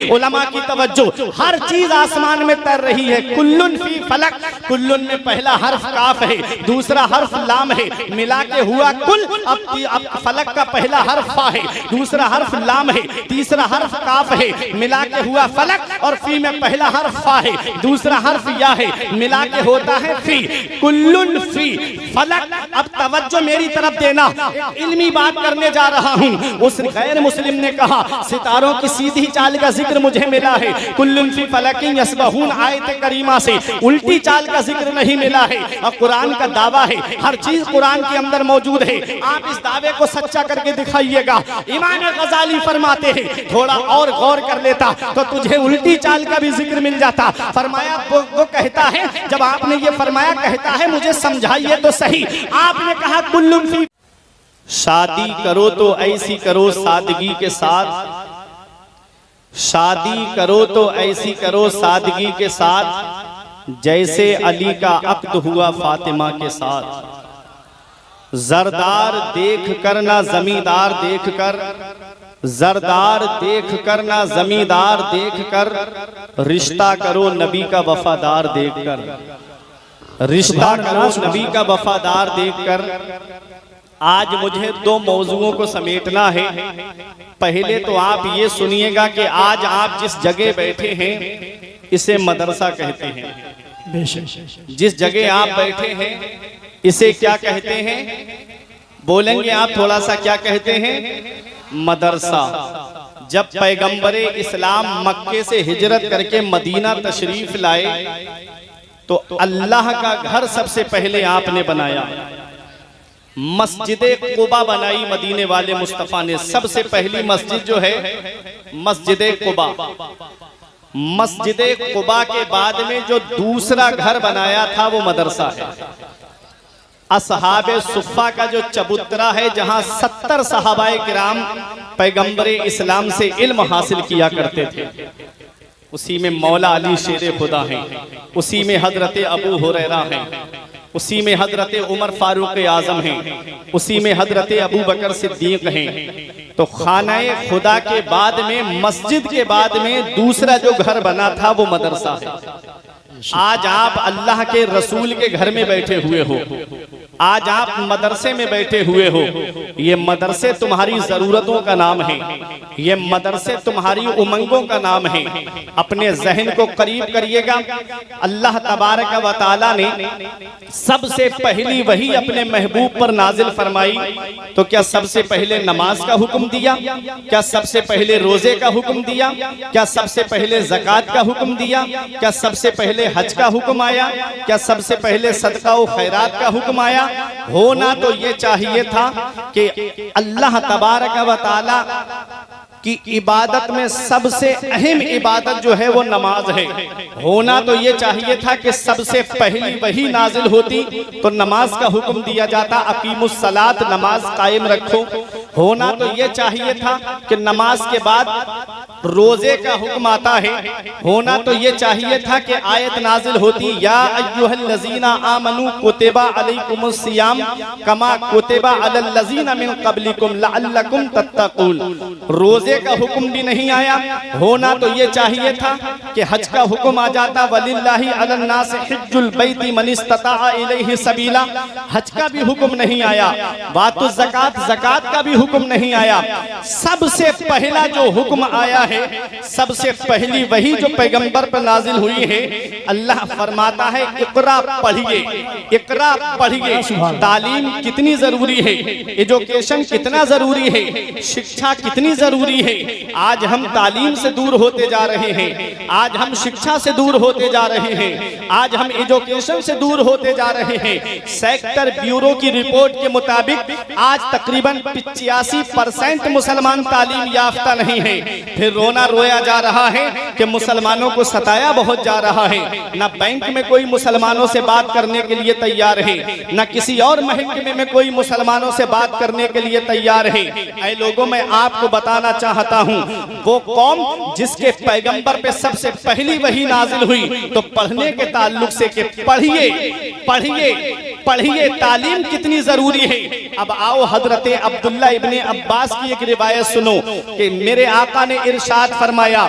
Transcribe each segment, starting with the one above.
उलमा की तवज्जो, हर चीज आसमान में तैर रही है। कुल्लुन फी फलक, कुल्लुन में पहला हर्फ काफ है, दूसरा हर्फ लाम है, मिला के हुआ कुल। अब फलक का पहला हर्फ फा है, दूसरा हर्फ लाम है, तीसरा हर्फ काफ है, मिला के हुआ फलक। और फी में पहला हर्फ फा है, दूसरा हर्फ या है, मिला के होता है फी। कुल्लुन फी फलक। अब तवज्जो मेरी तरफ देना, एक इल्मी बात करने जा रहा हूँ। उस गैर मुस्लिम ने कहा सितारों की सीधी चाल का जिक्र मुझे मिला है, कुल्लुन फी फलकिन यसबहून आयत करीमा से उल्टी चाल का जिक्र नहीं मिला है। और कुरान का दावा है, हर चीज कुरान के अंदर मौजूद है। आप इस दावे को सच्चा करके दिखाइएगा। इमाम गजाली फरमाते हैं, थोड़ा और गौर कर लेता तो तुझे उल्टी चाल का भी जिक्र मिल जाता। फरमाया वो कहता है, जब आपने ये फरमाया कहता है मुझे समझाइए तो सही। आपने कहा कुल्लुन फी, शादी करो तो ऐसी करो सादगी के साथ, शादी करो तो ऐसी करो सादगी के साथ, जैसे अली का अक्द हुआ फातिमा के साथ। जरदार देख कर ना जमींदार देख कर, जरदार देख कर ना जमींदार देख कर, रिश्ता करो नबी का वफादार देख कर, रिश्ता करो नबी का वफादार देख कर। आज मुझे दो मौजूओं को समेटना है। पहले तो आप ये सुनिएगा कि आज आप जिस जगह बैठे हैं इसे मदरसा कहते हैं। जिस जगह आप बैठे हैं इसे क्या कहते हैं? बोलेंगे आप थोड़ा सा, क्या कहते हैं? मदरसा। जब पैगंबरे इस्लाम मक्के से हिजरत करके मदीना तशरीफ लाए तो अल्लाह का घर सबसे पहले आपने बनाया। मस्जिदे कुबा बनाई मदीने वाले मुस्तफा ने। सबसे पहली मस्जिद जो है मस्जिदे कुबा। मस्जिदे कुबा के बाद में जो दूसरा घर बनाया था वो मदरसा है। असहाबे सुफ़ा का जो चबूतरा है, जहां 70 सहाबाए किराम पैगंबरे इस्लाम से इल्म हासिल किया करते थे, उसी में मौला अली शेरे खुदा हैं, उसी में हजरत अबू हुरैरा हैं, उसी में हजरत उमर फारूक आजम हैं, उसी में हजरत अबू बकर सिद्दीक हैं। तो खानाए खुदा के बाद में, मस्जिद के बाद में दूसरा जो घर बना था वो मदरसा है। आज आप अल्लाह के रसूल के घर में बैठे हुए हो, आज आप मदरसे में बैठे हुए हो। ये मदरसे तुम्हारी जरूरतों का नाम है, ये मदरसे तुम्हारी उमंगों का नाम है। अपने जहन को करीब करिएगा। अल्लाह तबारक व तआला ने सबसे पहली वही अपने महबूब पर नाजिल फरमाई तो क्या सबसे पहले नमाज का हुक्म दिया? क्या सबसे पहले रोजे का हुक्म दिया? क्या सबसे पहले ज़कात का हुक्म दिया? क्या सबसे पहले हज का हुक्म आया? क्या सबसे पहले सदका व खैरात का हुक्म आया? होना तो ये चाहिए था कि अल्लाह तबारक व तआला की इबादत में सबसे अहम इबादत जो है वो नमाज है। होना तो ये चाहिए था कि सबसे पहली वही नाजिल होती तो नमाज का हुक्म दिया जाता, अकीमुस सलात, नमाज कायम रखो। होना तो ये चाहिए था कि नमाज के बाद रोजे का हुक्म आता है। होना तो ये चाहिए था कि आयत नाजिल होती, या अय्युहल्लज़ीना आमनू कुतिबा अलैकुमुस सियाम कमा कुतिबा अलल लज़ीना मिन क़ब्लिकुम लअल्लकुम तत्तक़ून। रोजे का हुक्म भी नहीं आया। होना तो ये चाहिए था कि हज का हुक्म आ जाता, वलिल्लाहि अलन्नास हिज्जुल बैति मन इस्तताअ इलैहि सबीला। हज का भी हुक्म नहीं आया। वातु ज़कात, ज़कात का भी हुक्म नहीं आया। सबसे पहला जो हुक्म आया है, सबसे पहली वही जो पैगंबर पर नाजिल हुई है। अल्लाह फरमाता है इक़रा पढ़िए, इक़रा पढ़िए। तालीम कितनी जरूरी है, एजुकेशन कितना जरूरी है, शिक्षा कितनी जरूरी है। आज हम तालीम से दूर होते जा रहे हैं, आज हम शिक्षा से दूर होते जा रहे हैं, आज हम एजुकेशन से दूर होते जा रहे हैं। सेक्टर ब्यूरो की रिपोर्ट के मुताबिक आज तकरीबन 85% मुसलमान तालीम याफ्ता नहीं है। फिर रोना रोया जा रहा है कि मुसलमानों को सताया बहुत जा रहा है। न बैंक में कोई मुसलमानों से बात करने के लिए तैयार है, न किसी और महकमे में कोई मुसलमानों से बात करने के लिए तैयार है। ऐ लोगों, मैं आपको बताना चाहता हूँ, वो कौम जिसके पैगंबर पे सबसे पहली वही नाजिल हुई तो पढ़ने के ताल्लुक से कि पढ़िए पढ़िए पढ़िए, तालीम कितनी जरूरी है। अब आओ हजरत अब्दुल्ला इब्ने अब्बास की एक रिवायत सुनो कि मेरे आका ने इरशाद फरमाया,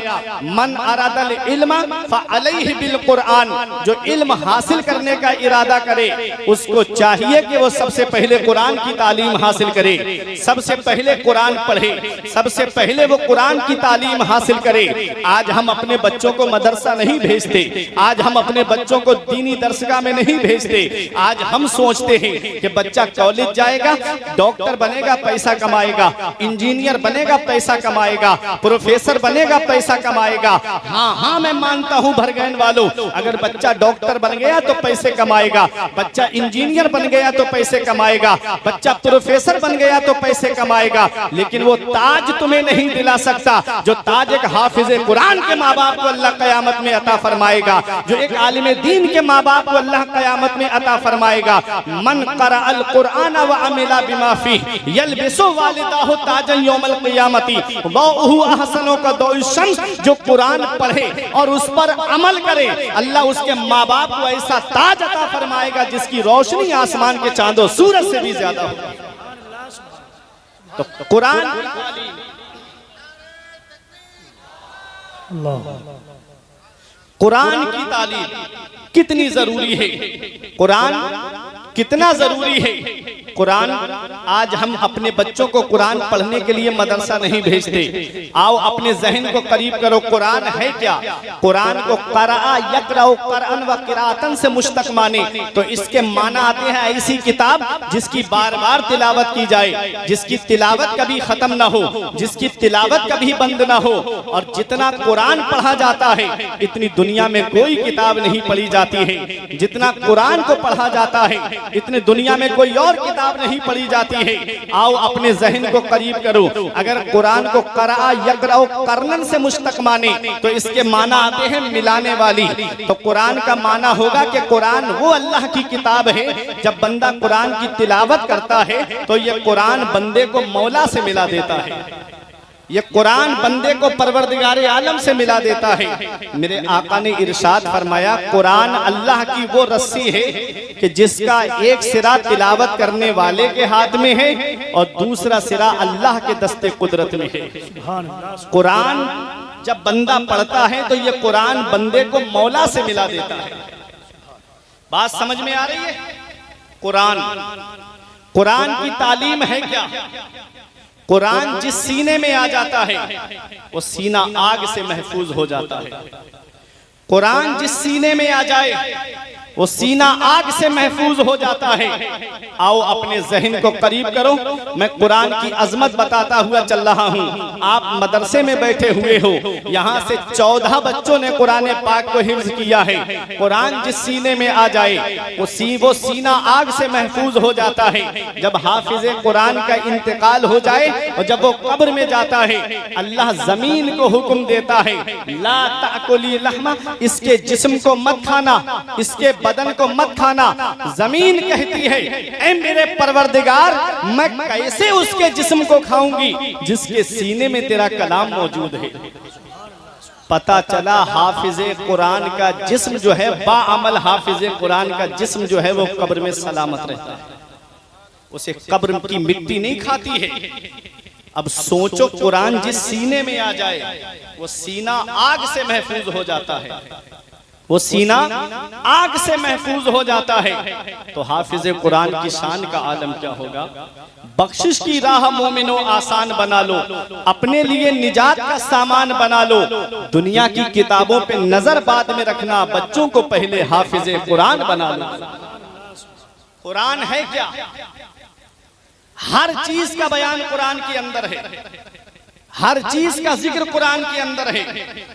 मन अरादल इल्म फअलैहि बिल कुरान, जो इल्म हासिल करने का इरादा करे उसको चाहिए कि वो सबसे पहले कुरान की तालीम हासिल करे, सबसे पहले कुरान पढ़े, सबसे पहले वो कुरान की तालीम हासिल करे। आज हम अपने बच्चों को मदरसा नहीं भेजते, आज हम अपने बच्चों को दीनी दरसगाह में नहीं भेजते। आज हम सोचते हैं कि बच्चा कॉलेज जाएगा, डॉक्टर बनेगा, पैसा कमाएगा, इंजीनियर बनेगा, पैसा कमाएगा, प्रोफेसर बनेगा, पैसा कमाएगा। हाँ हाँ, मैं मानता हूँ भरगैन वालों, अगर बच्चा डॉक्टर बन गया तो पैसे कमाएगा, बच्चा इंजीनियर बन गया तो पैसे कमाएगा, बच्चा प्रोफेसर बन गया तो पैसे कमाएगा, लेकिन वो ताज तुम्हें नहीं दिला सकता जो ताज एक हाफिज कुरान के माँ बाप को अल्लाह कयामत में अता फरमाएगा, जो एक आलिम दीन के माँ बाप को अल्लाह कयामत में अता फरमाएगा। मन क़रा अल कुरान व अमिला बिमा फीह यलबिसु वालिदाहु ताजन यौमल क़ियामती वहु अहसनु का दौइ शम्स, जो कुरान पढ़े और उस पर अमल करे अल्लाह उसके माँ बाप को ऐसा ताज अता फरमाएगा जिसकी रोशनी आसमान के चांदों सूरज से भी ज्यादा होगी। तो कुरान कुरान की तालीम कितनी जरूरी है, कुरान कितना जरूरी है। कुरान आज हम अपने बच्चों को कुरान पढ़ने के लिए मदरसा नहीं भेजते। आओ अपने जहन को करीब करो, कुरान है क्या? कुरान को क़रा यक़रअ क़रअन व क़िराअतन से मुश्तक़ माने तो इसके माना आते हैं ऐसी किताब जिसकी बार बार तिलावत की जाए, जिसकी तिलावत कभी खत्म ना हो, जिसकी तिलावत कभी बंद ना हो। और जितना कुरान पढ़ा जाता है इतनी दुनिया में कोई किताब नहीं पढ़ी जाती है, जितना कुरान को पढ़ा जाता है इतनी दुनिया में कोई और किताब नहीं पढ़ी जाती है। आओ अपने जहन को करीब करो, अगर कुरान को क़रा यक़रअ क़रअन से मुश्तक़ माने तो इसके माना आते हैं मिलाने वाली। तो कुरान का माना होगा कि कुरान वो अल्लाह की किताब है, जब बंदा कुरान की तिलावत करता है तो ये कुरान बंदे को मौला से मिला देता है, ये कुरान बंदे को परवरदिगार आलम से मिला देता है। मेरे आका ने इरशाद फरमाया, कुरान अल्लाह की वो रस्सी है कि जिसका एक सिरा तिलावत करने वाले के हाथ में है और दूसरा सिरा अल्लाह के दस्ते कुदरत में है। कुरान जब बंदा पढ़ता है तो ये कुरान बंदे को मौला से मिला देता है। बात समझ में आ रही है? कुरान की तालीम है क्या? कुरान जिस सीने में आ जाता है वो सीना आग से महफूज हो जाता है। कुरान जिस सीने में आ जाए वो सीना आग से महफूज हो जाता है। आओ अपने जहन को करीब करो, मैं कुरान की अजमत बताता हुआ चल रहा हूँ। आप मदरसे में बैठे हुए हो, यहाँ से 14 बच्चों ने कुरान पाक को हिफ्ज किया है। कुरान जिस सीने में आ जाए वो सीना आग से महफूज हो जाता है। जब हाफिज कुरान का इंतकाल हो जाए और जब वो कब्र में जाता है, अल्लाह जमीन को हुक्म देता है, ला ताकुली लहमा, इसके जिस्म को मत खाना, इसके बदन को मत खाना। जमीन कहती है, ऐ मेरे परवरदिगार, मैं कैसे उसके जिस्म को खाऊंगी जिसके सीने में तेरा कलाम मौजूद है। पता चला हाफिज कुरान का जिस्म जो है, बाअमल हाफिज कुरान का जिस्म जो है वो कब्र में सलामत रहता है, उसे कब्र की मिट्टी नहीं खाती है। अब सोचो, कुरान जिस सीने में आ जाए वो सीना आग से महफूज हो जाता है, वो सीना आग से महफूज हो जाता है। तो हाफिज कुरान की शान का आलम क्या होगा? बख्शिश की राह मोमिनो आसान बना लो, अपने लिए निजात का सामान बना लो। दुनिया की किताबों पे नजर बाद में रखना, बच्चों को पहले हाफिज कुरान बना लो। कुरान है क्या? हर चीज का बयान कुरान के अंदर है, हर चीज का जिक्र कुरान के अंदर है।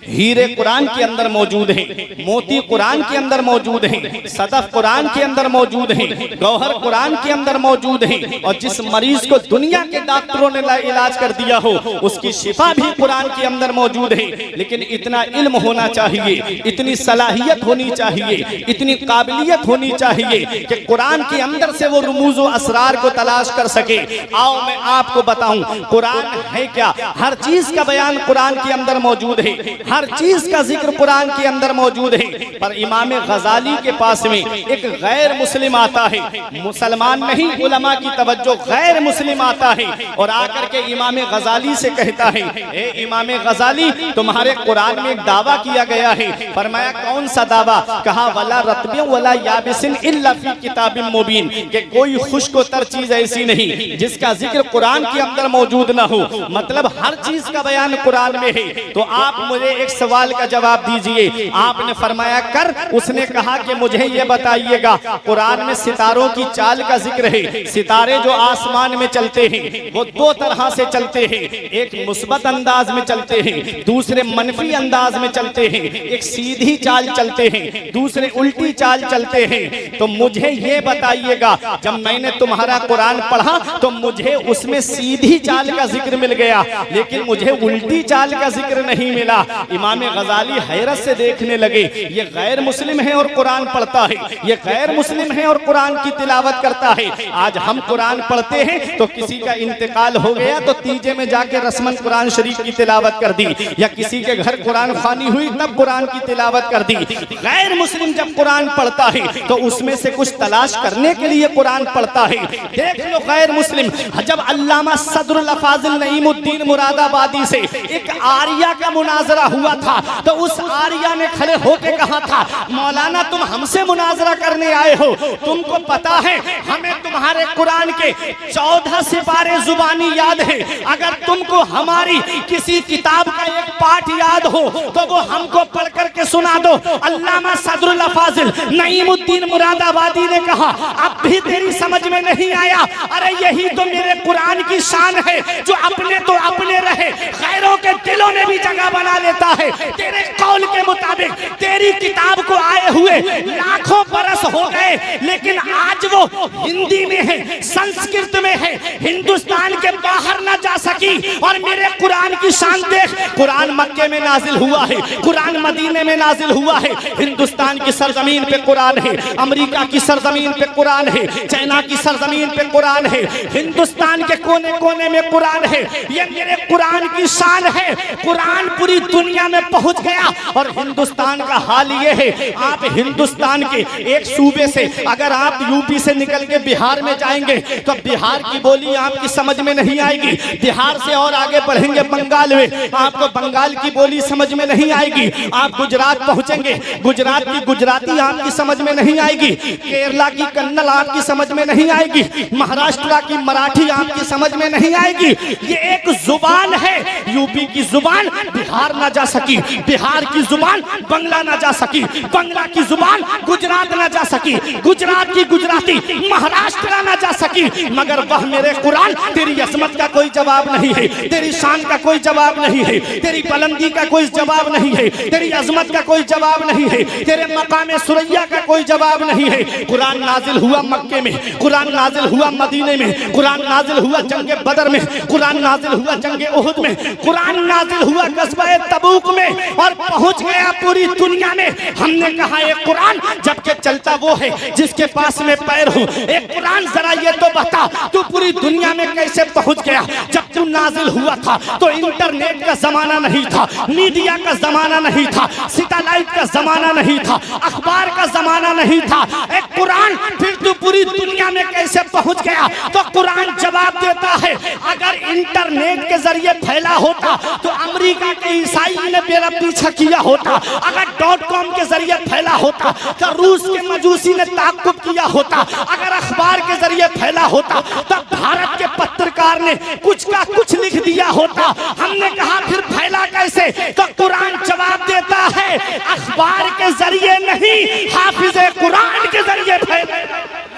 हीरे कुरान के अंदर मौजूद हैं, मोती कुरान के अंदर मौजूद हैं, सदफ कुरान के अंदर मौजूद हैं, गौहर कुरान के अंदर मौजूद हैं। और जिस मरीज को दुनिया के डॉक्टरों ने इलाज कर दिया हो उसकी शिफा भी कुरान के अंदर मौजूद है। लेकिन इतना इल्म होना चाहिए, इतनी सलाहियत होनी चाहिए, इतनी काबिलियत होनी चाहिए कि कुरान के अंदर से वो रुमूज व असरार को तलाश कर सके। आओ मैं आपको बताऊं कुरान है क्या। हर हर चीज का बयान कुरान के अंदर मौजूद है, हर चीज का जिक्र कुरान के अंदर मौजूद है। पर इमाम गजाली के पास में एक गैर मुस्लिम आता है, मुसलमान नहीं, उलमा की तवज्जो, गैर मुस्लिम आता है और आकर के इमाम गजाली से कहता है, ए इमाम गजाली, तुम्हारे कुरान में एक दावा किया गया है। फरमाया कौन सा दावा? कहा वला रत्बिन वला याबिसिन इल्ला फी किताबिन मुबीन, कि कोई खुश्क-ओ-तर चीज ऐसी नहीं जिसका जिक्र कुरान के अंदर मौजूद ना हो। मतलब हर चीज का बयान कुरान में है। तो आप मुझे एक सवाल का जवाब दीजिए। आपने फरमाया कर, उसने कहा कि मुझे ये बताइएगा, कुरान में सितारों की चाल का जिक्र है। सितारे जो आसमान में चलते हैं वो दो तरह से चलते हैं, एक मुस्बत अंदाज में चलते हैं, दूसरे मनफी अंदाज में चलते हैं। एक सीधी चाल चलते हैं, दूसरे उल्टी चाल चलते हैं। तो मुझे ये बताइएगा, जब मैंने तुम्हारा कुरान पढ़ा तो मुझे उसमें सीधी चाल का जिक्र मिल गया, लेकिन मुझे उल्टी चाल का जिक्र नहीं मिला। इमाम गजाली हैरत से देखने लगे, ये गैर मुस्लिम है और कुरान पढ़ता है, ये गैर मुस्लिम है और कुरान की तिलावत करता है। आज हम कुरान पढ़ते हैं तो किसी का इंतकाल हो गया तो तीजे में जाके रस्मन कुरान शरीफ की तिलावत कर दी, या किसी के घर कुरान खानी हुई तब कुरान की तिलावत कर दी। गैर मुस्लिम जब कुरान पढ़ता है तो उसमें से कुछ तलाश करने के लिए कुरान पढ़ता है। देख लो गैर मुस्लिम, जब अल्लामा सदरुल फाजिल नईमुद्दीन मुरादाबादी से एक आर्या का मुनाजरा हुआ था तो उस आर्या ने खड़े होकर कहा था, मौलाना तुम हमसे मुनाजरा करने आए हो, तुमको पता है हमें तुम्हारे कुरान के 14 सिपारे जुबानी याद है, अगर तुमको हमारी किसी किताब का एक पाठ याद हो तो वो हमको पढ़ करके सुना दो। अल्लामा सदरुल फाजिल नईमुद्दीन मुरादाबादी ने कहा, अब भी तेरी समझ में नहीं आया? अरे यही तो मेरे कुरान की शान है, जो अपने तो अपने रहे, गैरों के दिलों में भी जगह बना लेता है। तेरे कौल के मुताबिक तेरी किताब को आए हुए लाखों बरस हो गए, लेकिन आज वो हिंदी में है, संस्कृत में है, हिंदुस्तान के बाहर ना जा सकी। और मेरे कुरान की शान देख, कुरान मक्के में नाजिल हुआ है, कुरान मदीने में नाजिल हुआ है, हिंदुस्तान की सरजमीन पे कुरान है, अमेरिका की सरजमीन पे कुरान है, चाइना की सरजमीन पे कुरान है, हिंदुस्तान के कोने कोने में कुरान है। ये मेरे कुरान की शान है। कुरान पूरी दुनिया में पहुंच गया और हिंदुस्तान का हाल ये है, आप हिंदुस्तान के एक सूबे से अगर आप यूपी से निकल के बिहार में जाएंगे तो बिहार की बोली आपकी समझ में नहीं आएगी। बिहार से और आगे बढ़ेंगे बंगाल में, आपको बंगाल की बोली समझ में नहीं आएगी। आप गुजरात पहुंचेंगे, गुजरात की गुजराती आपकी समझ में नहीं आएगी, केरला की कन्नड़ आपकी समझ में नहीं आएगी, महाराष्ट्र की मराठी आपकी समझ में नहीं आएगी। ये एक जुबान है, यूपी की जुबान बिहार ना जा सकी, बिहार की जुबान बंगला ना जा सकी, बंगला की जुबान गुजरात ना जा सकी, गुजरात की गुजराती महाराष्ट्र ना जा सकी। मगर वह मेरे कुरान, तेरी अजमत का कोई जवाब नहीं है, तेरी शान का कोई जवाब नहीं है, तेरी बुलंदी का कोई जवाब नहीं है, तेरी अजमत का कोई जवाब नहीं है, तेरे मकाम सुरैया का कोई जवाब नहीं है। कुरान नाजिल हुआ मक्के में, कुरान नाजिल हुआ मदीने में, कुरान नाजिल हुआ जंगे बदर में, कुरान नाजिल हुआ जंगे उहुद में, कुरान नाजिल हुआ कस्बे तबूक में और पहुंच गया पूरी दुनिया में। हमने कहा एक कुरान जबकि चलता वो है जिसके पास में पैर हो। एक कुरान जरा ये तो बता, तू पूरी दुनिया में कैसे पहुंच गया? जब तू नाजिल हुआ था तो इंटरनेट का जमाना नहीं था, मीडिया का जमाना नहीं था, सैटेलाइट का जमाना नहीं था, अखबार का जमाना नहीं था। एक कुरान फिर तू पूरी दुनिया में कैसे पहुंच गया? तो कुरान जवाब देता है, अगर इंटरनेट के जरिए फैला होता तो अमेरिका के ईसाई ने मेरा पीछा किया होता, अगर .com के जरिए फैला होता तो रूस के मजूसी ने ताक़ुब किया होता, अगर अखबार के जरिए फैला होता तो भारत के पत्रकार ने कुछ का कुछ लिख दिया होता। हमने कहा फिर फैला कैसे? तो कुरान जवाब देता है, अखबार के जरिए नहीं, हाफिज़े कुरान के जरिए फैला।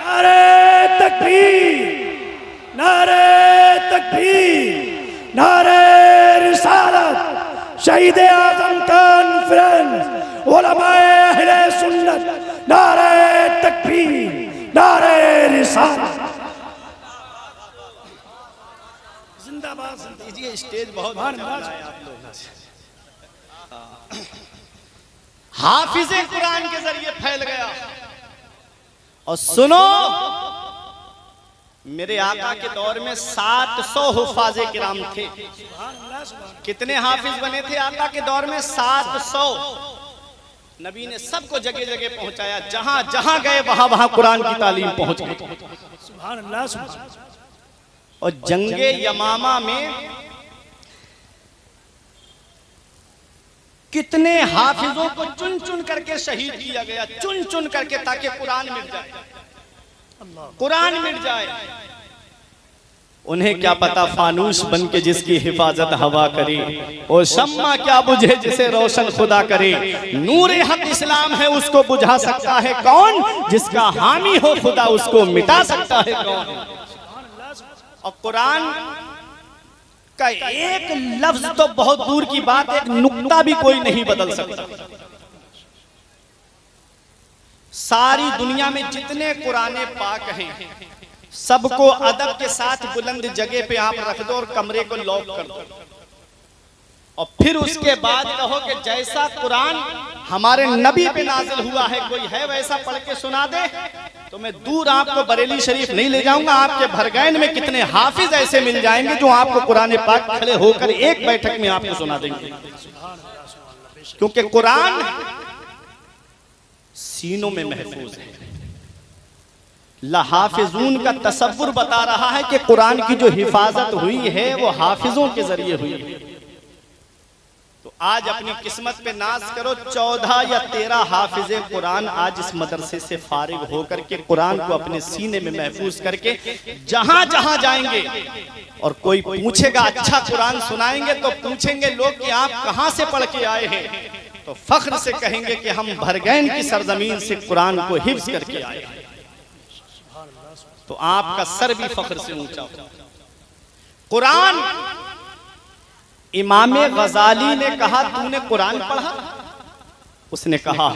नारे तकबीर, नारे तकबीर, नारे रिसालत, शहीद आज़म कॉन्फ्रेंस, उलमाए अहले सुन्नत, नारे तकबीर, नारे रिसालत। जिंदाबाद। दीजिए, स्टेज बहुत आप लोग। हाफिज़े कुरान के जरिए फैल गया। और सुनो, मेरे आका के दौर में 700 हुफाज़े किराम थे। कितने हाफिज बने थे आका के दौर में? 700। नबी ने सबको जगह जगह पहुंचाया, जहां जहां गए वहां वहां कुरान की तालीम पहुंच गई। सुभान अल्लाह, सुभान अल्लाह। और जंगे यमामा में कितने हाफिजों को चुन चुन करके शहीद किया गया, चुन चुन करके, ताकि कुरान मिट जाए, कुरान मिट जाए। उन्हें क्या पता फानूस बन के जिसकी हिफाजत हवा करे, और शम्मा क्या बुझे जिसे रोशन खुदा करे। नूरे हक इस्लाम है उसको बुझा सकता है कौन, जिसका हामी हो खुदा उसको मिटा सकता है कौन। और कुरान का एक लफ्ज तो बहुत दूर की बात, एक नुक्ता भी कोई नहीं बदल सकता। सारी दुनिया में जितने कुराने पाक हैं सबको अदब के साथ बुलंद जगह पे आप रख दो और कमरे को लॉक कर दो, और फिर उसके बाद कहो कि जैसा कुरान हमारे नबी पे नाजिल हुआ है कोई है वैसा पढ़ के सुना दे, तो मैं दूर आपको बरेली शरीफ नहीं ले जाऊंगा। आपके भरगैन में कितने हाफिज ऐसे मिल जाएंगे जो आपको कुरान पाक खड़े होकर एक बैठक में आपको सुना देंगे, क्योंकि कुरान सीनों में महफूज है। लहाफिजून का तसव्वुर बता रहा है कि कुरान की जो हिफाजत हुई है वो हाफिजों के जरिए हुई है। तो आज अपनी किस्मत पे नाज करो, 14 या 13 हाफिजे कुरान आज इस मदरसे से फारिग होकर के कुरान को अपने सीने में महफूज करके जहां जहां जाएंगे, और कोई पूछेगा अच्छा कुरान सुनाएंगे तो पूछेंगे लोग कि आप कहां से पढ़ के आए हैं, तो फख्र से कहेंगे कि हम भरगैन की सरजमीन से कुरान को हिफ्ज करके आए हैं। तो आपका सर भी फख्र से ऊंचा हो। कुरान, इमाम गजाली ने कहा तूने कुरान पढ़ा? उसने कहा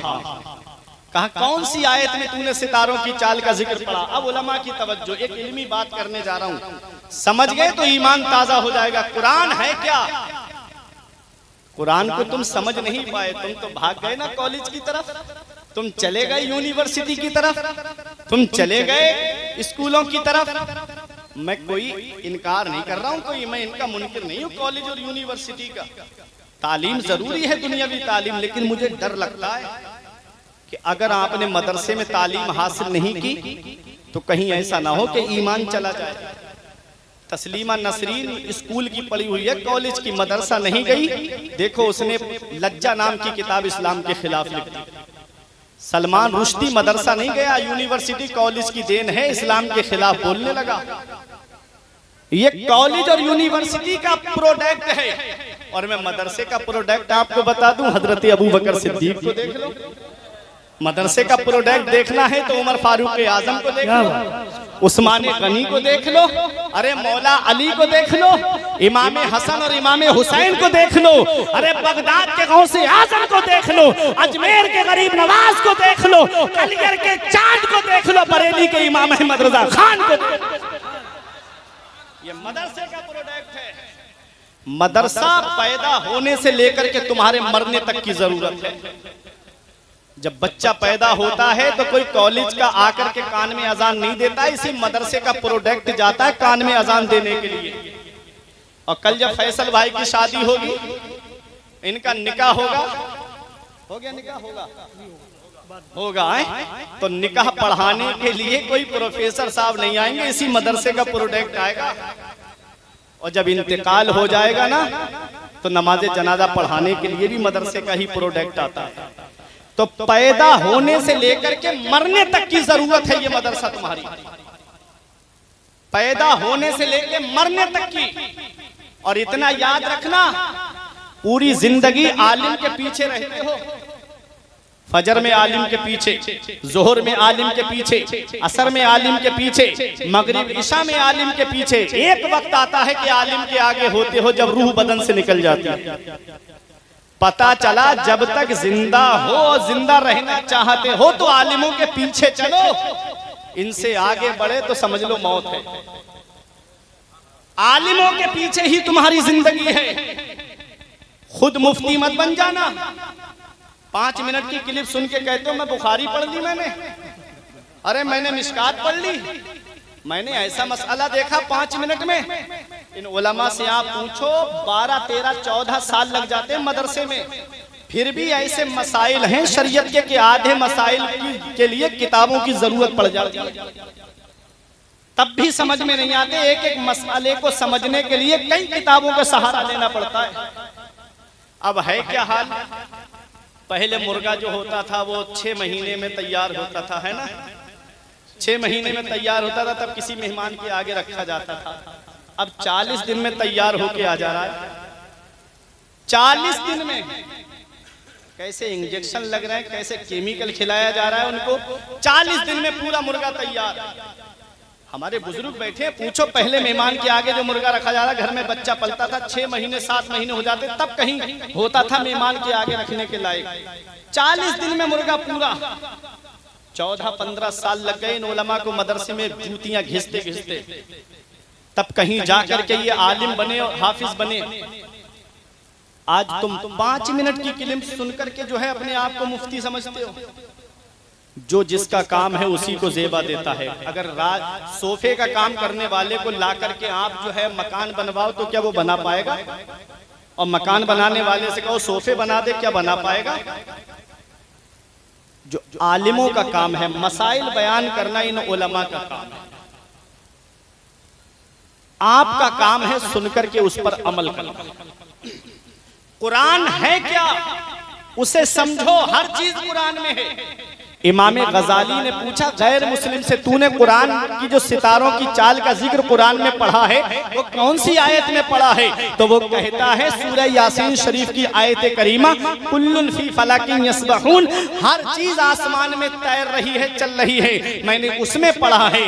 कहा कौन सी आयत में तूने सितारों की चाल का जिक्र पढ़ा? अब उलमा की तवज्जो, एक इल्मी बात करने जा रहा हूं, समझ गए तो ईमान ताजा हो जाएगा। कुरान है क्या? कुरान को तुम समझ नहीं पाए, तुम तो भाग गए ना कॉलेज की तरफ, तुम चले गए यूनिवर्सिटी की तरफ, तुम चले गए स्कूलों की तरफ। मैं कोई इनकार नहीं कर रहा हूं, कोई मैं इनका मुनकिर नहीं हूं कॉलेज और यूनिवर्सिटी का। तालीम जरूरी है, दुनियावी तालीम, लेकिन मुझे डर लगता है कि अगर आपने मदरसे में तालीम हासिल नहीं की तो कहीं ऐसा ना हो कि ईमान चला जाए। तस्लीमा नसरीन स्कूल की पढ़ी हुई है, कॉलेज की, मदरसा नहीं गई। देखो उसने लज्जा नाम की किताब इस्लाम के खिलाफ लिख दी। सलमान रुश्दी मदरसा नहीं गया, यूनिवर्सिटी कॉलेज की देन है, इस्लाम के खिलाफ बोलने लगा। ये कॉलेज और यूनिवर्सिटी का प्रोडक्ट है। और मैं मदरसे का प्रोडक्ट आपको बता दूं, हजरत अबू बकर सिद्दीक को देख लो। मदरसे का प्रोडक्ट देखना है तो उमर फारूक आजम को देख लो, उस्मान गनी को देख लो, अरे मौला अली को देख लो, इमाम हसन और इमाम हुसैन को देख लो, अरे बगदाद के गौस आजम को देख लो, अजमेर के गरीब नवाज को देख लो, कलियर के चांद को देख लो, बरेली के इमाम अहमद रजा खान को। ये मदरसे का प्रोडक्ट है। मदरसा पैदा होने से लेकर के तुम्हारे मरने तक की जरूरत है। जब बच्चा पैदा होता है तो कोई कॉलेज का आकर के कान में अजान नहीं देता, इसी मदरसे का प्रोडक्ट जाता है कान में अजान देने के लिए। और कल जब फैसल भाई की शादी होगी, इनका निकाह होगा, हो गया निकाह होगा तो निकाह पढ़ाने के लिए कोई प्रोफेसर साहब नहीं आएंगे, इसी मदरसे का प्रोडक्ट आएगा। और जब इंतकाल हो जाएगा ना तो नमाज जनाजा पढ़ाने के लिए भी मदरसे का ही प्रोडक्ट आता है। तो पैदा होने से लेकर के मरने तक की जरूरत है ये मदरसा तुम्हारी, पैदा होने से लेकर मरने तक की। और इतना याद रखना, पूरी जिंदगी आलिम के पीछे रहते हो, फजर में आलिम के पीछे, जोहर में आलिम के पीछे, असर में आलिम के पीछे, मगरिब इशा में आलिम के पीछे। एक वक्त आता है कि आलिम के आगे होते हो जब रूह बदन से निकल जाती है। पता चला जब तक जिंदा हो, जिंदा रहना चाहते हो तो आलिमों के पीछे चलो, इनसे आगे बढ़े तो समझ लो मौत है। आलिमों के पीछे ही तुम्हारी जिंदगी है। खुद मुफ्ती मत बन जाना। 5 मिनट की क्लिप सुन के कहते हो मैं बुखारी पढ़ ली मैंने, अरे मैंने मिशकात पढ़ ली, मैंने ऐसा मसला देखा 5 मिनट में। इन उलमा से आप पूछो 12, 13, 14 साल लग जाते हैं मदरसे में, फिर भी ऐसे मसाइल हैं शरीयत के आधे मसाइल के लिए किताबों की जरूरत पड़ जाती है, तब भी समझ में नहीं आते। एक एक मसले को समझने के लिए कई किताबों का सहारा लेना पड़ता है। अब है क्या हाल, पहले मुर्गा जो होता था वो 6 महीने में तैयार होता था, है ना, 6 महीने में तैयार होता था, तब किसी मेहमान के आगे रखा जाता था। अब 40 दिन में तैयार होके आ जा रहा है। 40 दिन में कैसे इंजेक्शन लग रहे हैं, कैसे केमिकल खिलाया जा रहा है उनको, 40 दिन में पूरा मुर्गा तैयार। हमारे बुजुर्ग बैठे हैं, पूछो पहले मेहमान के आगे जो मुर्गा रखा जा रहा, घर में बच्चा पलता था, 6 महीने 7 महीने हो जाते तब कहीं होता था मेहमान के आगे रखने के लायक। 40 दिन में मुर्गा पूरा। 14-15 साल लग गए इन उलमा को मदरसे में जूतियां घिसते घिसते, तब कहीं जाकर के ये आलिम बने और हाफिज बने। आज तुम 5 मिनट की क्लिप सुनकर के जो है अपने आप को मुफ्ती समझते हो। जो जिसका काम है उसी को जेबा देता है। अगर सोफे का काम करने वाले को ला करके आप जो है मकान बनवाओ तो क्या वो बना पाएगा? और मकान बनाने वाले से कहो सोफे बना दे, क्या बना पाएगा? जो आलिमों का काम है मसाइल बयान करना, इन उलमा का काम है। आपका काम है सुनकर के उस पर अमल करना। कुरान है क्या, उसे समझो। हर चीज कुरान में है। इमाम गजाली ने पूछा गैर मुस्लिम से, तूने कुरान की जो सितारों की चाल का जिक्र कुरान में पढ़ा है वो कौन सी आयत में पढ़ा है? तो वो कहता है सूरह यासीन शरीफ की आयत करीमा, कुल्लुन फी फलकिन यस्बहून, हर चीज आसमान में तैर रही है, चल रही है। मैंने उसमें पढ़ा है।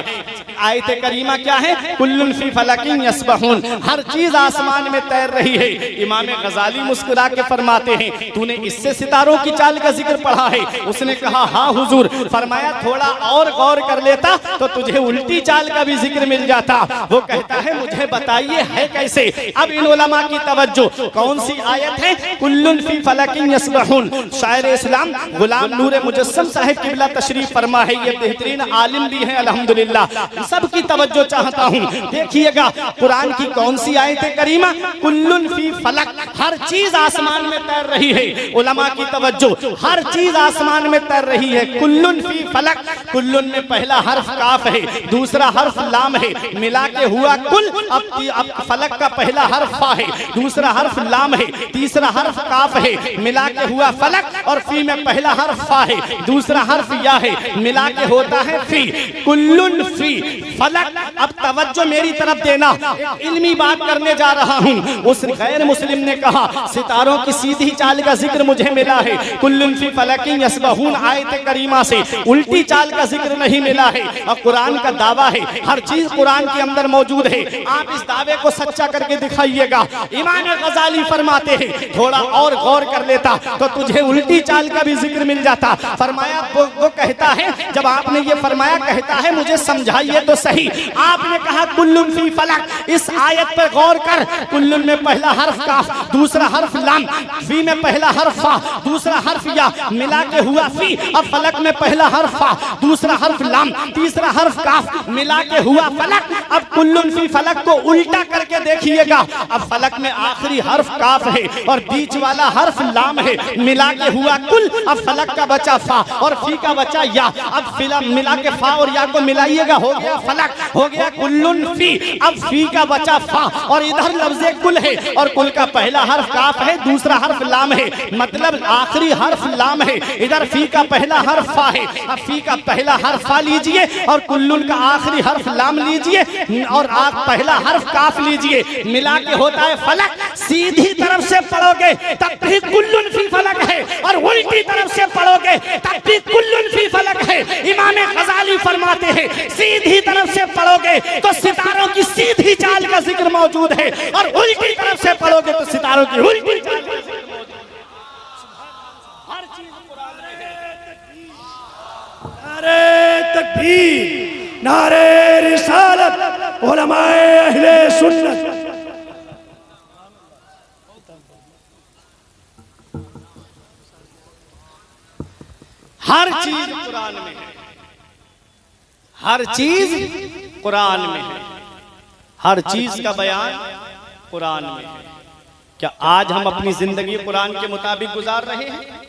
आयत करीमा क्या है? कुल्लुन फी फलकिन यस्बहून, हर चीज आसमान में तैर रही है। इमाम गजाली मुस्कुरा के फरमाते हैं तूने इससे सितारों की चाल का जिक्र पढ़ा है? उसने कहा हाँ हुजूर। फरमाया थोड़ा और गौर कर लेता तो तुझे उल्टी चाल का भी जिक्र मिल जाता। वो कहता है मुझे बताइए है कैसे? अब इन उलमा की तवज्जो, कौन सी आयत है? कुल्लुन फी फलकिन यस्बहून। शायर इस्लाम गुलाम नूर मुजस्सम साहिब किबला तशरीफ फरमा है, ये बेहतरीन आलिम भी हैं अल्हम्दुलिल्लाह। सबकी तवज्जो चाहता हूँ, देखिएगा कुरान की कौन सी आयत करीमा, कुल्लुन फी फलक, हर चीज आसमान में तैर रही है। उलमा की तवज्जो, हर चीज आसमान में तैर रही है। कुल्लुन फी फलक, कुल्लुन में पहला हर्फ काफ है, दूसरा हर्फ लाम है, मिला के हुआ कुल। अब फलक का पहला हर्फ फा है, दूसरा हर्फ लाम है, तीसरा हर्फ काफ है, मिला के हुआ फलक। और फी में पहला हर्फ फा है, दूसरा हर्फ या है, मिला के होता है फी। कुल्लुन फी फलक। अब तवज्जो मेरी तरफ देना, एक इल्मी बात करने जा रहा हूँ। उस गैर मुस्लिम ने कहा सितारों की सीधी चाल का जिक्र मुझे मिला है, कुल्लुन फी फलकिन यस्बहून आयत करीमा से उल्टी चाल का जिक्र नहीं मिला है। और कुरान का दावा है हर चीज कुरान के अंदर मौजूद है। आप इस दावे को सच्चा करके दिखाइएगा। इमाम गजाली फरमाते हैं थोड़ा और गौर कर लेता तो तुझे उल्टी चाल का भी जिक्र मिल जाता। फरमाया वो कहता है, जब आपने ये फरमाया कहता है मुझे समझाइए तो सही। आपने कहा कुल्लुन फी फलक, इस आयत पर गौर कर। कुल्लुन में पहला हर्फ काफ, दूसरा हर्फ लाम, फी में पहला हर्फ फा, दूसरा हर्फ या, मिला के हुआ फी। अब फलक में पहला हर्फ फा, दूसरा हर्फ लाम, तीसरा हर्फ काफ, मिला के हुआ फलक। अब कुल्लुन फी फलक को उल्टा करके देखिएगा। अब फलक में आखिरी हर्फ काफ है और बीच वाला हर्फ लाम है, मिला के हुआ कुल। अब फलक का बचा फा और फी का बचा या। अब फिलम मिला के फा और या को मिलाइएगा, हो गया फलक, हो गया कुल्लुन फी। अब फी का बचा फा और इधर लफ्ज़े कुल है और कुल का पहला हर्फ काफ है, दूसरा हर्फ लाम है, मतलब आखिरी हर्फ लाम है। इधर फी का पहला हर्फ फा है। अब फी का पहला हर्फ फा लीजिए और कुल्लुन का आखिरी हर्फ लाम लीजिए और आप पहला हर्फ काफ लीजिए, मिला के होता है फलक। सीधी तरफ से पढ़ोगे तब भी कुल्लुन फी फलक है और उल्टी तरफ से पढ़ोगे तब भी कुल्लुन फी फलक है। इमाम गजाली फरमाते हैं सीधी तरफ से पढ़ोगे तो सितारों की सीधी चाल का जिक्र मौजूद है और उल्टी तरफ से पढ़ोगे तो सितारों की उल्टी चाल का जिक्र मौजूद है। हर चीज कुरान में है। नारे तकबीर, नारे रिसालत, उलमाए अहले सुन्नत। हर चीज कुरान में है, हर चीज कुरान में है, हर चीज का बयान कुरान में है। क्या आज हम अपनी जिंदगी कुरान के मुताबिक गुजार रहे हैं?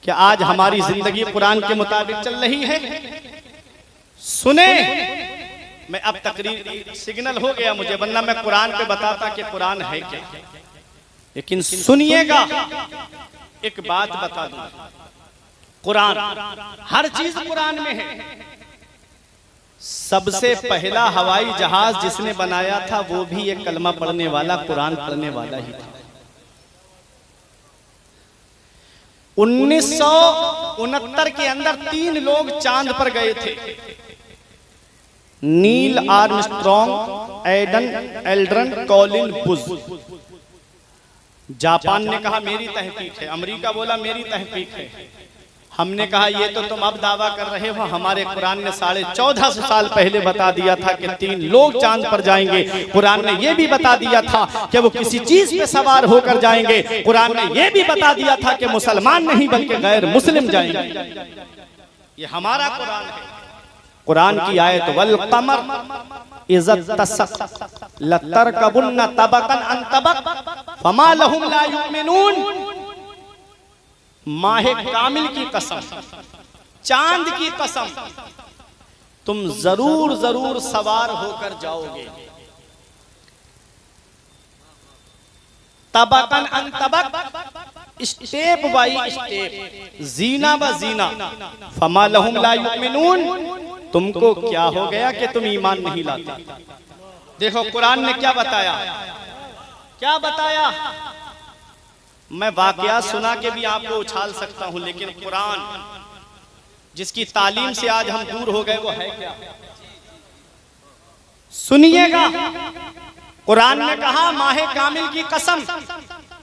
क्या आज हमारी जिंदगी कुरान के मुताबिक चल रही है? सुने, मैं अब तकरीर सिग्नल हो गया मुझे, वरना मैं कुरान पे बताता कि कुरान है क्या। लेकिन सुनिएगा, एक बात बता दूं, कुरान, हर चीज कुरान में है। सबसे पहला हवाई जहाज जिसने बनाया था वो भी एक कलमा पढ़ने वाला, कुरान पढ़ने वाला ही था। 1969 के अंदर 3 लोग चांद पर गए थे, Neil Armstrong, Aldrin, Colin Bush. Japan ने कहा मेरी तहकीक है, अमेरिका बोला मेरी तहकीक है। हमने कहा ये तो तुम अब दावा कर रहे हो, हमारे कुरान ने 1450 साल पहले बता दिया था कि 3 लोग चांद पर जाएंगे। कुरान ने यह भी बता दिया था कि वो किसी चीज पे सवार होकर जाएंगे। कुरान ने यह भी बता दिया था कि मुसलमान नहीं बल्कि गैर मुस्लिम जाएंगे। ये हमारा कुरान है। कुरान की आयत वल कमर इज़्ज़त तसक लतरकबुन्ना तबकन अन तबक फमा लहुम ला युमिनून। माहे कामिल की कसम, चांद की कसम, तुम जरूर जरूर सवार होकर जाओगे। तबकन अन तबक, स्टेप बाई स्टेप, जीना ब जीना। फमा लहुम ला युमिनून, तुमको क्या हो गया कि तुम ईमान नहीं लाते? देखो कुरान ने क्या बताया, क्या बताया। मैं वाकया सुना के भी आपको उछाल सकता हूं, लेकिन कुरान जिसकी तालीम से आज हम दूर हो गए वो है क्या? सुनिएगा, कुरान ने कहा माहे कामिल की कसम।